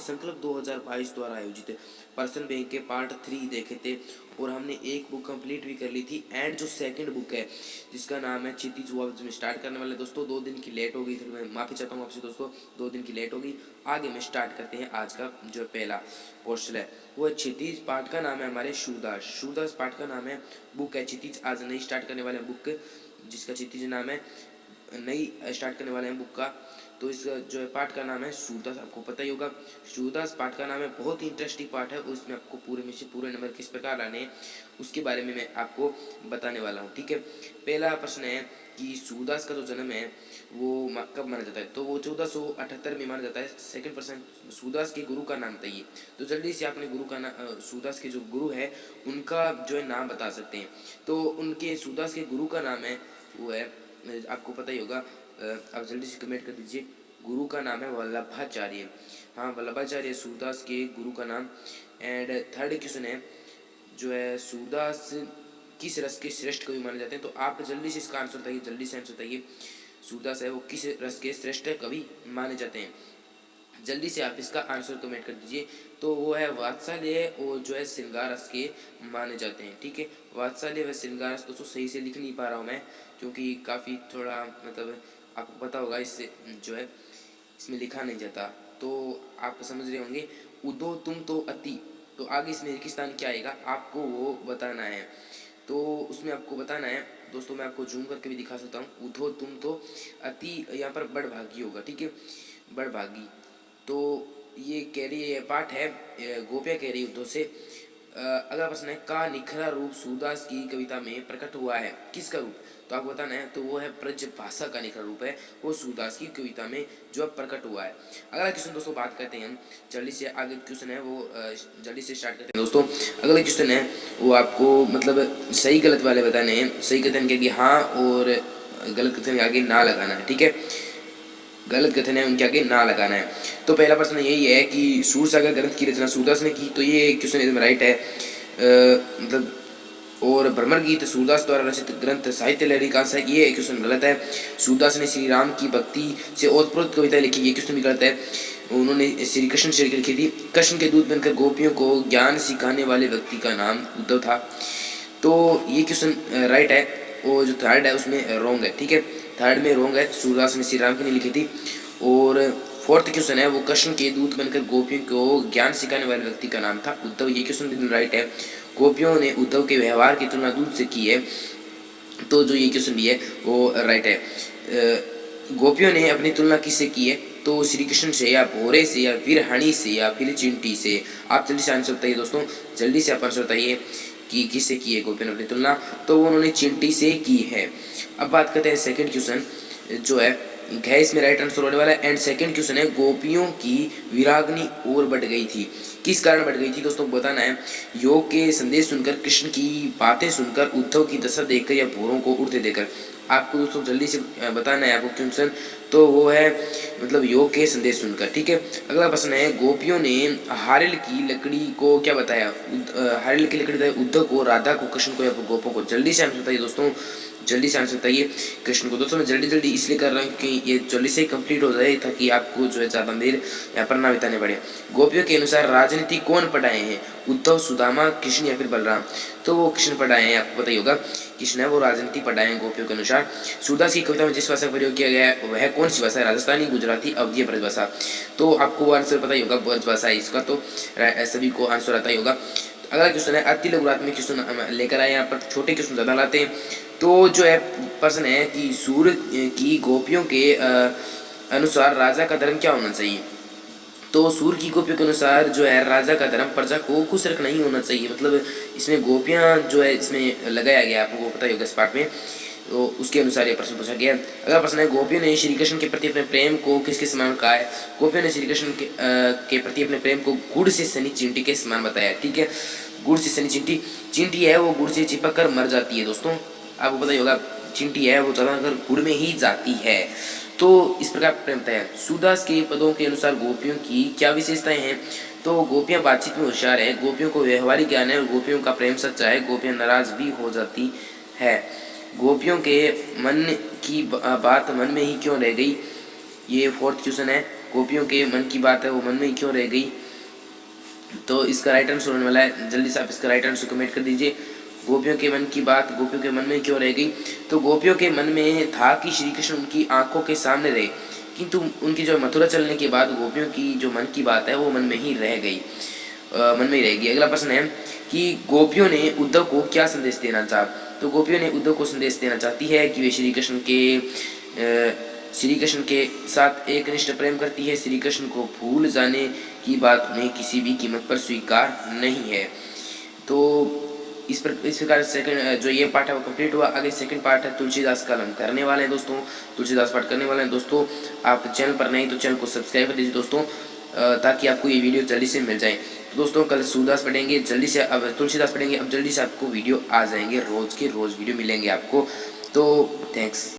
संकल्प 2022 द्वारा आयोजित पर्सन बैंक के पार्ट 3 देखे थे और हमने एक बुक कंप्लीट भी कर ली थी। एंड जो सेकंड बुक है जिसका नाम है क्षितिज, वो अब स्टार्ट करने वाले दोस्तों। 2 दिन की लेट हो गई थी, मैं माफ़ी चाहता हूँ आपसे दोस्तों, 2 दिन की लेट हो गई। आगे में स्टार्ट करते हैं। आज का जो पहला पोर्शन है वो है क्षितिज। पार्ट का नाम है हमारे सूरदास। सूरदास पार्ट का नाम है, बुक है क्षितिज। आज नई स्टार्ट करने वाले बुक जिसका क्षितिज नाम है, नई स्टार्ट करने वाले हैं बुक का। तो इस जो है पार्ट का नाम है सूरदास। आपको पता ही होगा सूरदास पार्ट का नाम है, बहुत ही इंटरेस्टिंग पार्ट है। उसमें आपको पूरे में से पूरे नंबर किस प्रकार लाने हैं उसके बारे में मैं आपको बताने वाला हूँ। ठीक है, पहला प्रश्न है कि सूरदास का जो जन्म है वो कब माना जाता है, तो वो 1478 में माना जाता है। सेकंड प्रश्न, सूरदास के गुरु का नाम बताइए। तो जल्दी से आपने गुरु का नाम, सूरदास के जो गुरु है उनका जो है नाम बता सकते हैं। तो उनके सूरदास के गुरु का नाम है वो है, आपको पता ही होगा, आप जल्दी से कमेंट कर दीजिए। गुरु का नाम है वल्लभाचार्य। हाँ, वल्लभाचार्य सूरदास के गुरु का नाम। एंड थर्ड क्वेश्चन है जो है सूरदास किस रस के श्रेष्ठ कवि माने जाते हैं। तो आप जल्दी से इसका आंसर बताइए, जल्दी से आंसर बताइए। सूरदास है वो किस रस के श्रेष्ठ कवि माने जाते हैं, जल्दी से आप इसका आंसर कमेंट कर दीजिए। तो वो है वात्सल्य और जो है श्रृंगार रस के माने जाते हैं। ठीक है, वात्सल्य व श्रृंगार रस दोस्तों सही से लिख नहीं पा रहा हूँ मैं, क्योंकि काफ़ी थोड़ा मतलब आपको पता होगा इससे जो है इसमें लिखा नहीं जाता, तो आप समझ रहे होंगे। उदो तुम तो अति, तो आगे इसमें रेगिस्तान क्या आएगा आपको वो बताना है। तो उसमें आपको बताना है दोस्तों, मैं आपको जूम करके भी दिखा सकता हूँ। उधो तुम तो अति, यहाँ पर बड़भागी होगा। ठीक है, बड़भागी। तो ये कह रही है पाठ है, गोपियाँ कह रही उद्धव से। अगला प्रश्न है, का निखरा रूप सूरदास की कविता में प्रकट हुआ है, किसका रूप। तो आपको बताना है, तो वो है ब्रज भाषा का निखरा रूप है, वो सूरदास की कविता में जो प्रकट हुआ है। अगला क्वेश्चन दोस्तों बात करते हैं हम जल्दी से। आगे क्वेश्चन है वो जल्दी से स्टार्ट करते हैं दोस्तों। अगला क्वेश्चन है वो आपको मतलब सही गलत वाले बताने हैं। सही कथन के आगे हाँ और गलत कथन के आगे ना लगाना है। ठीक है, गलत कथन है उनके आगे ना लगाना है। तो पहला प्रश्न यही है कि सूरसागर ग्रंथ की रचना सूरदास ने की, तो ये क्वेश्चन एकदम राइट है। मतलब और भ्रमर गीत सूरदास द्वारा रचित ग्रंथ साहित्य लहरी का है, ये क्वेश्चन गलत है। सूरदास ने श्री राम की भक्ति से ओतप्रोत कविता लिखी, ये क्वेश्चन भी गलत है। उन्होंने श्री कृष्ण से लिखी थी। कृष्ण के दूत बनकर गोपियों को ज्ञान सिखाने वाले व्यक्ति का नाम उद्धव था, तो ये क्वेश्चन राइट है। और जो थर्ड है उसमें रॉन्ग है। ठीक है, थर्ड में रॉन्ग है, सूरदास ने श्री राम की नहीं लिखी थी। और फोर्थ क्वेश्चन है वो कृष्ण के दूत बनकर गोपियों को ज्ञान सिखाने वाले व्यक्ति का नाम था उद्धव, ये क्वेश्चन भी राइट है। गोपियों ने उद्धव के व्यवहार की तुलना दूध से की है, तो जो ये क्वेश्चन भी है वो राइट है। गोपियों ने अपनी तुलना किससे की है, तो श्री कृष्ण से या भोरे से या फिर हनी से या फिर चिंटी से। आप जल्दी से आंसर बताइए दोस्तों, जल्दी से आप आंसर बताइए कि किससे की है गोपियों ने अपनी तुलना, तो उन्होंने चिंटी से की है। अब बात करते हैं सेकंड क्वेश्चन जो है गैस में राइट आंसर होने वाला है। एंड सेकंड क्वेश्चन है गोपियों की विरागनी और बढ़ गई थी, किस कारण बढ़ गई थी दोस्तों बताना है। योग के संदेश सुनकर, कृष्ण की बातें सुनकर, उद्धव की दशा देखकर या भोरों को उड़ते देखकर। आपको दोस्तों जल्दी से बताना है आपको क्वेश्चन, तो वो है मतलब योग के संदेश सुनकर। ठीक है, अगला प्रश्न है गोपियों ने हारिल की लकड़ी को क्या बताया। हारिल की लकड़ी बताई उद्धव को, राधा को, कृष्ण को या गोपों को। जल्दी से आंसर बताइए दोस्तों, जल्दी से आंसर बताइए। कृष्ण को दोस्तों मैं जल्दी जल्दी इसलिए कर रहा हूँ कि ये जल्दी से कंप्लीट हो जाए ताकि आपको जो है ज़्यादा देर यहाँ पर ना बिताने पड़े। गोपियों के अनुसार राजनीति कौन पढ़ाए हैं, उद्धव, सुदामा, कृष्ण या फिर बलराम। तो वो कृष्ण पढ़ाए हैं, आपको पता ही होगा कृष्ण है वो राजनीति पढ़ाए हैं गोपियों के अनुसार। सूरदास की कविता में जिस भाषा का प्रयोग किया गया है वह कौन सी भाषा है, राजस्थानी, गुजराती, अवधीय, ब्रजभाषा। तो आपको वो आंसर पता ही होगा, ब्रजभाषा है इसका, तो सभी को आंसर आता ही होगा। अगला क्वेश्चन है अति लघुरात में क्वेश्चन लेकर आए, यहाँ पर छोटे क्वेश्चन ज़्यादा लाते हैं। तो जो है प्रश्न है कि सूर्य की गोपियों के अनुसार राजा का धर्म क्या होना चाहिए। तो सूर्य की गोपियों के अनुसार जो है राजा का धर्म प्रजा को खुश रखना ही होना चाहिए। मतलब इसमें गोपियाँ जो है इसमें लगाया गया, आपको पता ही होगा इस पार्ट में, तो उसके अनुसार ये प्रश्न पूछा गया। अगला प्रश्न है गोपियों ने श्री कृष्ण के प्रति अपने प्रेम को किसके समान कहा है। गोपियों ने श्री कृष्ण के प्रति अपने प्रेम को गुड़ से सनी चींटी के समान बताया। ठीक है, गुड़ से सनी चींटी, चींटी है वो गुड़ से चिपक कर मर जाती है दोस्तों, आपको पता ही होगा चींटी है वो ज़्यादातर गुड़ में ही जाती है। तो इस प्रकार प्रेम है। सूरदास के पदों के अनुसार गोपियों की क्या विशेषताएं हैं। तो गोपियाँ बातचीत में होशियार है, गोपियों को व्यवहारिक ज्ञान है और गोपियों का प्रेम सच्चा है, गोपियाँ नाराज भी हो जाती है। गोपियों के मन की बात मन में ही क्यों रह गई, ये फोर्थ क्वेश्चन है। गोपियों के मन की बात है वो मन में ही क्यों रह गई। तो इसका राइट आंसर होने वाला है, जल्दी से आप इसका राइट आंसर कमेंट कर दीजिए। गोपियों के मन की बात गोपियों के मन में क्यों रह गई। तो गोपियों के मन में था कि श्री कृष्ण उनकी आंखों के सामने रहे, किंतु उनकी जो मथुरा चलने के बाद गोपियों की जो मन की बात है वो मन में ही रह गई, मन में ही रहेगी। अगला प्रश्न है कि गोपियों ने उद्धव को क्या संदेश देना चाहा। तो गोपियों ने उद्धव को संदेश देना चाहती है कि वे श्री कृष्ण के साथ एक निष्ठ प्रेम करती है। श्री कृष्ण को भूल जाने की बात उन्हें किसी भी कीमत पर स्वीकार नहीं है। तो इस प्रकार सेकंड जो ये पार्ट है वो कंप्लीट हुआ। आगे सेकंड पार्ट है तुलसीदास का हम करने वाले हैं दोस्तों, तुलसीदास पार्ट करने वाले हैं दोस्तों। आप चैनल पर नहीं तो चैनल को सब्सक्राइब कर दीजिए दोस्तों, ताकि आपको ये वीडियो जल्दी से मिल जाए। तो दोस्तों कल सूरदास पढ़ेंगे जल्दी से, अब तुलसीदास पढ़ेंगे, अब जल्दी से आपको वीडियो आ जाएंगे, रोज़ के रोज़ वीडियो मिलेंगे आपको। तो थैंक्स।